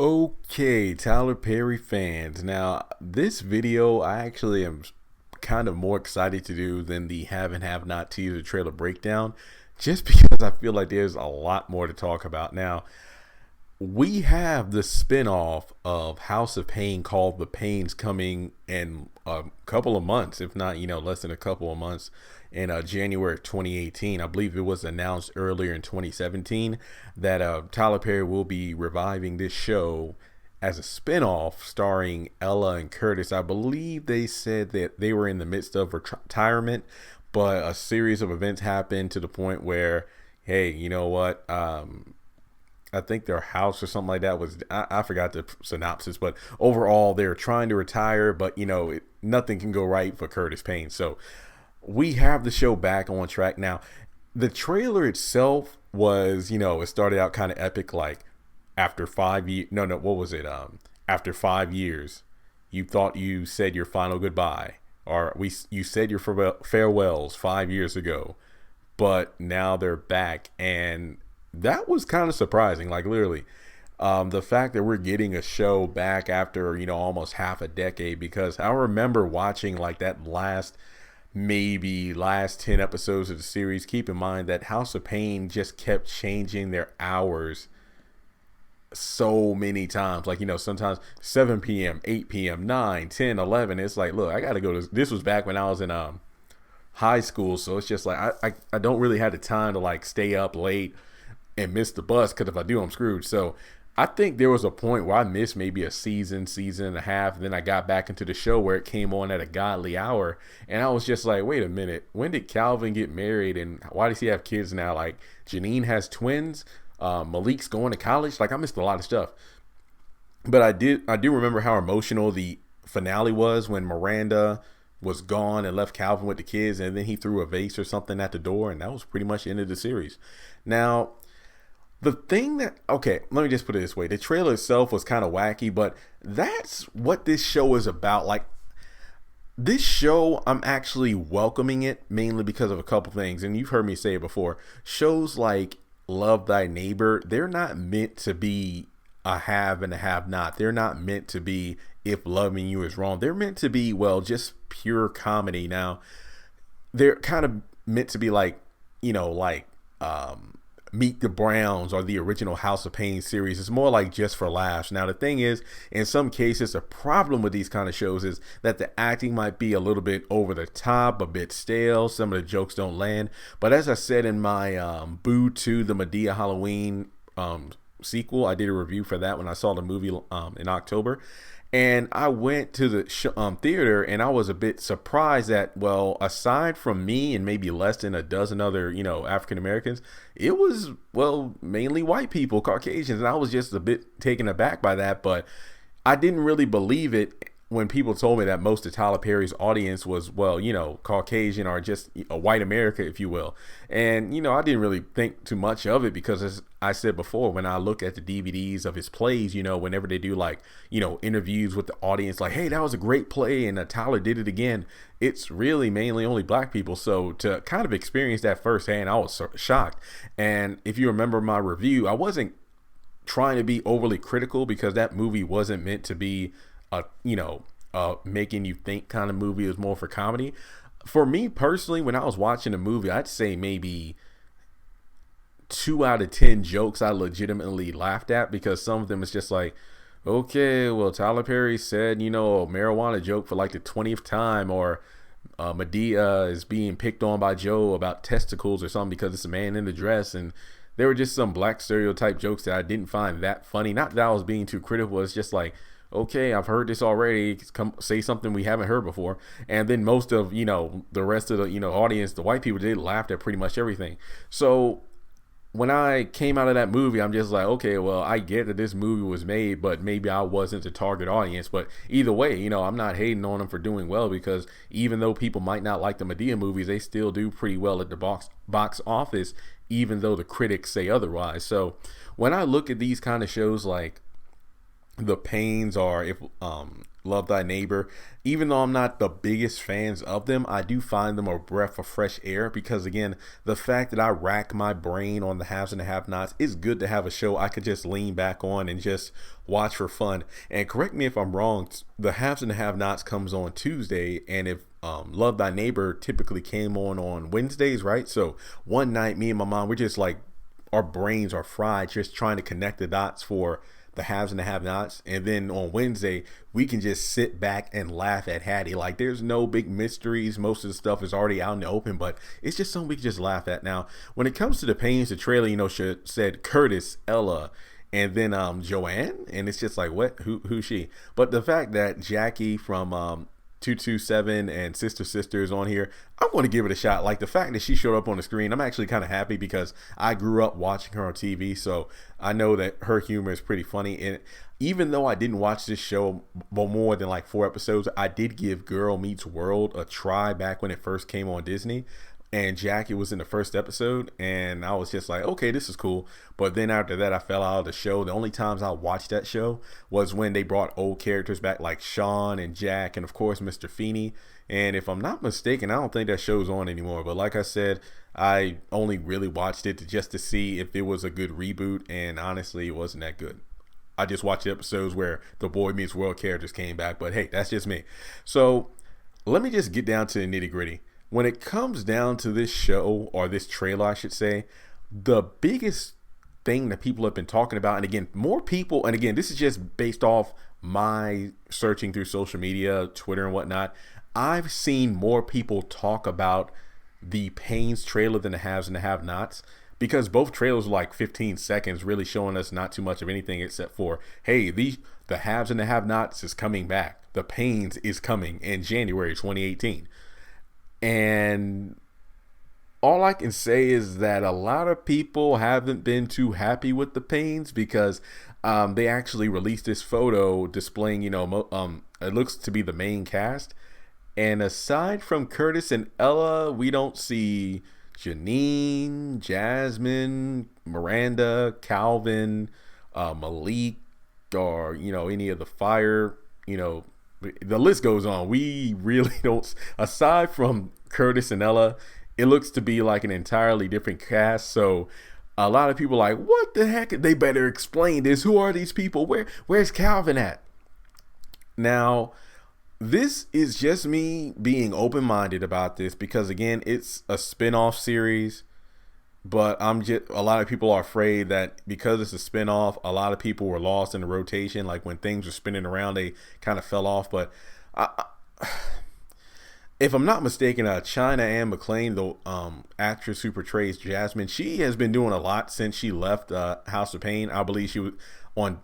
Okay, Tyler Perry fans. Now, this video I actually am kind of more excited to do than the have and have not teaser trailer breakdown, just because I feel like there's a lot more to talk about. Now, we have the spinoff of House of Payne called The Paynes coming in a couple of months, if not, less than a couple of months in January 2018. I believe it was announced earlier in 2017 that Tyler Perry will be reviving this show as a spinoff starring Ella and Curtis. I believe they said that they were in the midst of retirement, but a series of events happened to the point where, hey, you know what? I think their house or something like that was, I forgot the synopsis, but overall they're trying to retire, but nothing can go right for Curtis Payne. So we have the show back on track. Now, the trailer itself was, it started out kind of epic, like after 5 years, what was it? After 5 years, you thought you said your final goodbye, or you said your farewells 5 years ago, but now they're back. And that was kind of surprising, like literally. The fact that we're getting a show back after, almost half a decade, because I remember watching like that last 10 episodes of the series. Keep in mind that House of Payne just kept changing their hours so many times. Like, sometimes 7 p.m., 8 p.m., 9, 10, 11. It's like, look, I got to go to, this was back when I was in high school. So it's just like, I don't really have the time to like stay up late and miss the bus, because if I do, I'm screwed. So I think there was a point where I missed maybe a season and a half, and then I got back into the show where it came on at a godly hour, and I was just like, wait a minute, when did Calvin get married, and why does he have kids now? Like, Janine has twins, Malik's going to college. Like, I missed a lot of stuff. But I do remember how emotional the finale was when Miranda was gone and left Calvin with the kids, and then he threw a vase or something at the door, and that was pretty much the end of the series. Now, the thing that, okay, let me just put it this way. The trailer itself was kind of wacky, but that's what this show is about. Like, this show, I'm actually welcoming it mainly because of a couple things. And you've heard me say it before. Shows like Love Thy Neighbor, they're not meant to be a have and a have not. They're not meant to be if loving you is wrong. They're meant to be, well, just pure comedy. Now, they're kind of meant to be like, Meet the Browns or the original House of Payne series. It's more like just for laughs. Now, the thing is, in some cases, the problem with these kind of shows is that the acting might be a little bit over the top, a bit stale. Some of the jokes don't land. But as I said in my Boo to the Madea Halloween sequel, I did a review for that when I saw the movie in October. And I went to the theater, and I was a bit surprised that, well, aside from me and maybe less than a dozen other, African Americans, it was, well, mainly white people, Caucasians. And I was just a bit taken aback by that. But I didn't really believe it when people told me that most of Tyler Perry's audience was, well, Caucasian or just a white America, if you will. And, I didn't really think too much of it because, as I said before, when I look at the DVDs of his plays, whenever they do like, interviews with the audience, like, hey, that was a great play and Tyler did it again, it's really mainly only black people. So to kind of experience that firsthand, I was shocked. And if you remember my review, I wasn't trying to be overly critical because that movie wasn't meant to be making you think kind of movie. It was more for comedy. For me personally, when I was watching the movie, I'd say maybe 2 out of 10 jokes I legitimately laughed at, because some of them is just like, okay, well, Tyler Perry said, a marijuana joke for like the 20th time, or Madea is being picked on by Joe about testicles or something because it's a man in a dress. And there were just some black stereotype jokes that I didn't find that funny. Not that I was being too critical. It's just like, okay, I've heard this already. Come say something we haven't heard before. And then most of, the rest of the, audience, the white people, did laugh at pretty much everything. So when I came out of that movie, I'm just like, okay, well, I get that this movie was made, but maybe I wasn't the target audience. But either way, I'm not hating on them for doing well, because even though people might not like the Madea movies, they still do pretty well at the box office, even though the critics say otherwise. So when I look at these kind of shows like The Paynes, or if Love Thy Neighbor. Even though I'm not the biggest fans of them, I do find them a breath of fresh air because, again, the fact that I rack my brain on the haves and the have-nots, it's good to have a show I could just lean back on and just watch for fun. And correct me if I'm wrong, the haves and the have-nots comes on Tuesday, and if Love Thy Neighbor typically came on Wednesdays, right? So one night, me and my mom, we're just like, our brains are fried just trying to connect the dots for the haves and the have-nots, and then on Wednesday we can just sit back and laugh at Hattie. Like, there's no big mysteries, most of the stuff is already out in the open, but it's just something we can just laugh at. Now when it comes to the Paynes, the trailer, said Curtis, Ella, and then Joanne, and it's just like, what, who's she? But the fact that Jackie from 227 and Sister is on here, I'm going to give it a shot. Like, the fact that she showed up on the screen, I'm actually kind of happy because I grew up watching her on TV, so I know that her humor is pretty funny. And even though I didn't watch this show more than like 4 episodes, I did give Girl Meets World a try back when it first came on Disney. And Jackie was in the first episode, and I was just like, okay, this is cool. But then after that, I fell out of the show. The only times I watched that show was when they brought old characters back, like Sean and Jack, and of course Mr. Feeney. And if I'm not mistaken, I don't think that show's on anymore. But like I said, I only really watched it just to see if it was a good reboot, and honestly, it wasn't that good. I just watched the episodes where the Boy Meets World characters came back, but hey, that's just me. So let me just get down to the nitty gritty. When it comes down to this show, or this trailer, I should say, the biggest thing that people have been talking about, and again, more people, and again, this is just based off my searching through social media, Twitter and whatnot, I've seen more people talk about the Paynes trailer than the haves and the have-nots, because both trailers are like 15 seconds, really showing us not too much of anything except for, hey, the haves and the have-nots is coming back. The Paynes is coming in January 2018. And all I can say is that a lot of people haven't been too happy with the Paynes because they actually released this photo displaying, it looks to be the main cast. And aside from Curtis and Ella, we don't see Janine, Jasmine, Miranda, Calvin, Malik, or, any of the fire, the list goes on. We really don't, aside from Curtis and Ella, it looks to be like an entirely different cast. So a lot of people are like, what the heck? They better explain this. Who are these people? Where's Calvin at? Now, this is just me being open-minded about this because, again, it's a spin-off series. But a lot of people are afraid that because it's a spinoff, a lot of people were lost in the rotation. Like, when things were spinning around, they kind of fell off. But if I'm not mistaken, China Anne McClain, the actress who portrays Jasmine, she has been doing a lot since she left House of Payne. I believe she was on,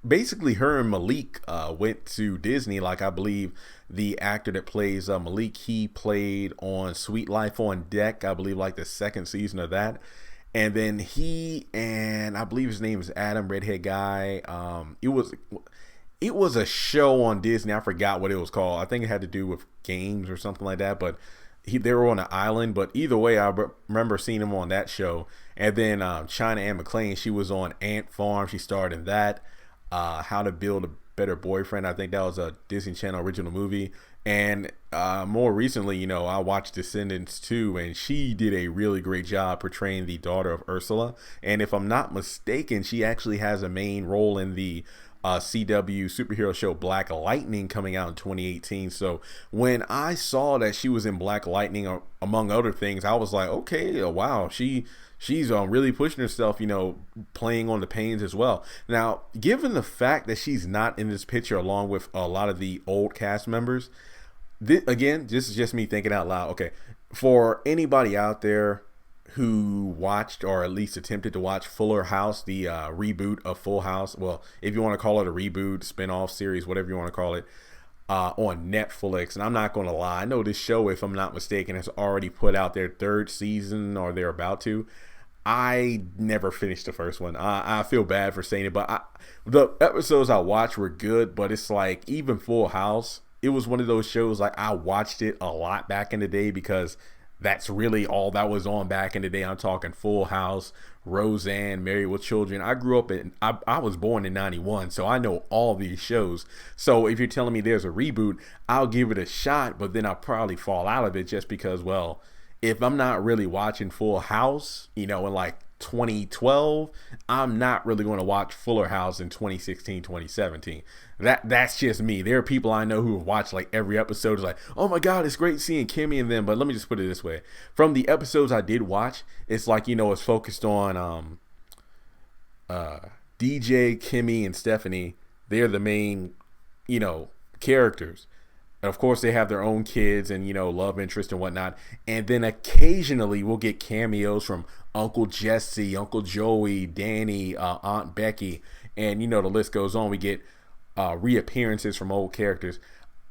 basically her and Malik went to Disney. Like, I believe the actor that plays Malik, he played on Sweet Life on Deck, I believe, like the second season of that. And then he, and I believe his name is Adam, redhead guy. It was a show on Disney. I forgot what it was called. I think it had to do with games or something like that. But they were on an island. But either way, I remember seeing him on that show. And then China Anne McClain, she was on Ant Farm. She starred in that. How to Build a Better Boyfriend. I think that was a Disney Channel original movie. And more recently, I watched Descendants 2, and she did a really great job portraying the daughter of Ursula. And if I'm not mistaken, she actually has a main role in the CW superhero show Black Lightning coming out in 2018. So when I saw that she was in Black Lightning, among other things, I was like, okay, wow, she's really pushing herself, playing on the Paynes as well. Now, given the fact that she's not in this picture along with a lot of the old cast members, this is just me thinking out loud. Okay, for anybody out there who watched or at least attempted to watch Fuller House, the reboot of Full House, well, if you want to call it a reboot, spin-off series, whatever you want to call it, on Netflix. And I'm not going to lie, I know this show, if I'm not mistaken, has already put out their 3rd season, or they're about to. I never finished the first one. I feel bad for saying it, but the episodes I watched were good. But it's like, even Full House, it was one of those shows, like, I watched it a lot back in the day because that's really all that was on back in the day. I'm talking Full House, Roseanne, Married with Children. I grew up in, I was born in 91, so I know all these shows. So if you're telling me there's a reboot, I'll give it a shot, but then I'll probably fall out of it just because, well, if I'm not really watching Full House, in like 2012, I'm not really going to watch Fuller House in 2016, 2017. That's just me. There are people I know who have watched like every episode, is like, oh my god, it's great seeing Kimmy and them. But let me just put it this way: from the episodes I did watch, it's like, it's focused on DJ, Kimmy, and Stephanie. They're the main characters. Of course, they have their own kids and, love interest and whatnot. And then occasionally we'll get cameos from Uncle Jesse, Uncle Joey, Danny, Aunt Becky. And, the list goes on. We get reappearances from old characters.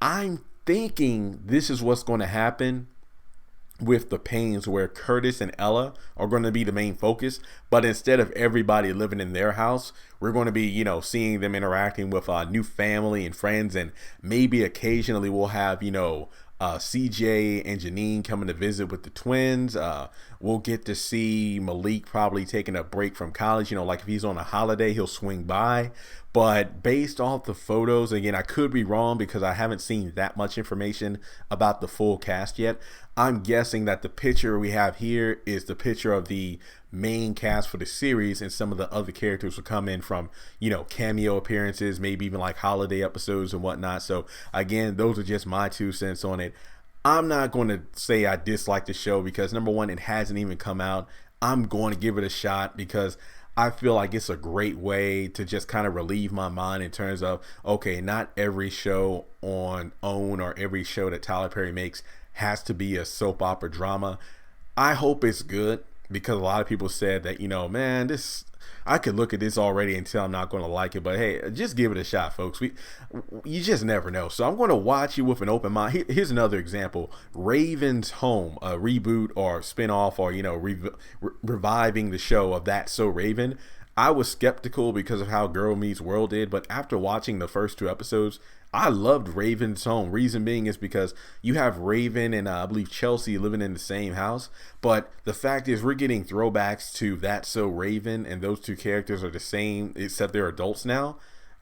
I'm thinking this is what's going to happen with the Paynes, where Curtis and Ella are going to be the main focus, but instead of everybody living in their house, we're going to be, seeing them interacting with new family and friends, and maybe occasionally we'll have, CJ and Janine coming to visit with the twins. We'll get to see Malik probably taking a break from college. Like if he's on a holiday, he'll swing by. But based off the photos, again, I could be wrong because I haven't seen that much information about the full cast yet. I'm guessing that the picture we have here is the picture of the main cast for the series, and some of the other characters will come in from, cameo appearances, maybe even like holiday episodes and whatnot. So again, those are just my 2 cents on it. I'm not going to say I dislike the show because, number one, it hasn't even come out. I'm going to give it a shot because I feel like it's a great way to just kind of relieve my mind in terms of, okay, not every show on OWN or every show that Tyler Perry makes has to be a soap opera drama. I hope it's good, because a lot of people said that, man, I could look at this already and tell I'm not going to like it. But hey, just give it a shot, folks. You just never know. So I'm going to watch it with an open mind. Here's another example: Raven's Home, a reboot or spinoff, or reviving the show of That's So Raven. I was skeptical because of how Girl Meets World did, but after watching the first 2 episodes, I loved Raven's Home. Reason being is because you have Raven and I believe Chelsea living in the same house. But the fact is, we're getting throwbacks to That's So Raven, and those 2 characters are the same, except they're adults now.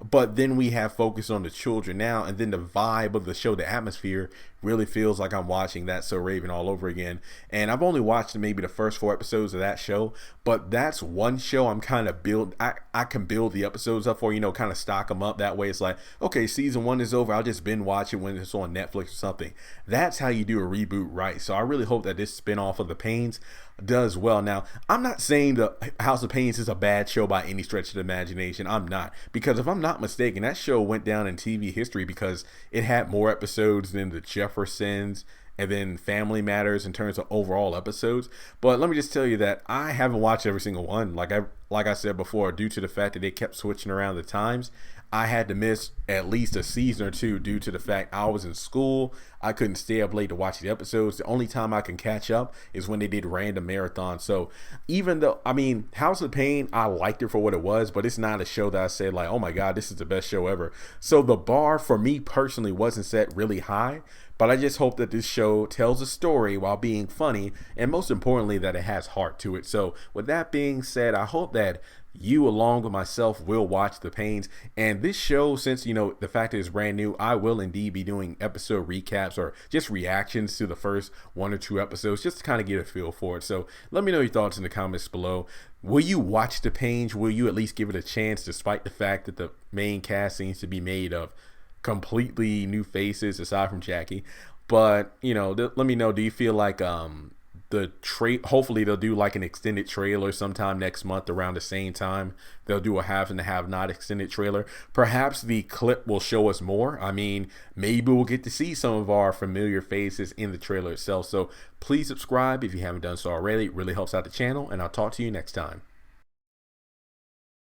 But then we have focus on the children now, and then the vibe of the show, the atmosphere, really feels like I'm watching That's So Raven all over again. And I've only watched maybe the first 4 episodes of that show, but that's one show I'm kind of I can build the episodes up for, kind of stock them up. That way it's like, okay, season 1 is over, I'll just binge watch it when it's on Netflix or something. That's how you do a reboot right. So I really hope that this spinoff of the Paynes does well. Now, I'm not saying the House of Paynes is a bad show by any stretch of the imagination. I'm not, because if I'm not mistaken, that show went down in TV history because it had more episodes than the Jeffersons and then Family Matters in terms of overall episodes. But let me just tell you that I haven't watched every single one. Like I said before, due to the fact that they kept switching around the times, I had to miss at least a season or 2 due to the fact I was in school. I couldn't stay up late to watch the episodes. The only time I can catch up is when they did random marathons. So even though, House of Payne, I liked it for what it was, but it's not a show that I said like, oh my God, this is the best show ever. So the bar for me personally wasn't set really high, but I just hope that this show tells a story while being funny, and most importantly, that it has heart to it. So with that being said, I hope that you, along with myself, will watch the Paynes. And this show, since the fact that it's brand new, I will indeed be doing episode recaps or just reactions to the first 1 or 2 episodes, just to kind of get a feel for it. So let me know your thoughts in the comments below. Will you watch the Paynes? Will you at least give it a chance, despite the fact that the main cast seems to be made of completely new faces aside from Jackie? But let me know, do you feel like hopefully they'll do like an extended trailer sometime next month around the same time they'll do a have and have not extended trailer? Perhaps the clip will show us more. Maybe we'll get to see some of our familiar faces in the trailer itself. So please subscribe if you haven't done so already. It really helps out the channel, and I'll talk to you next time.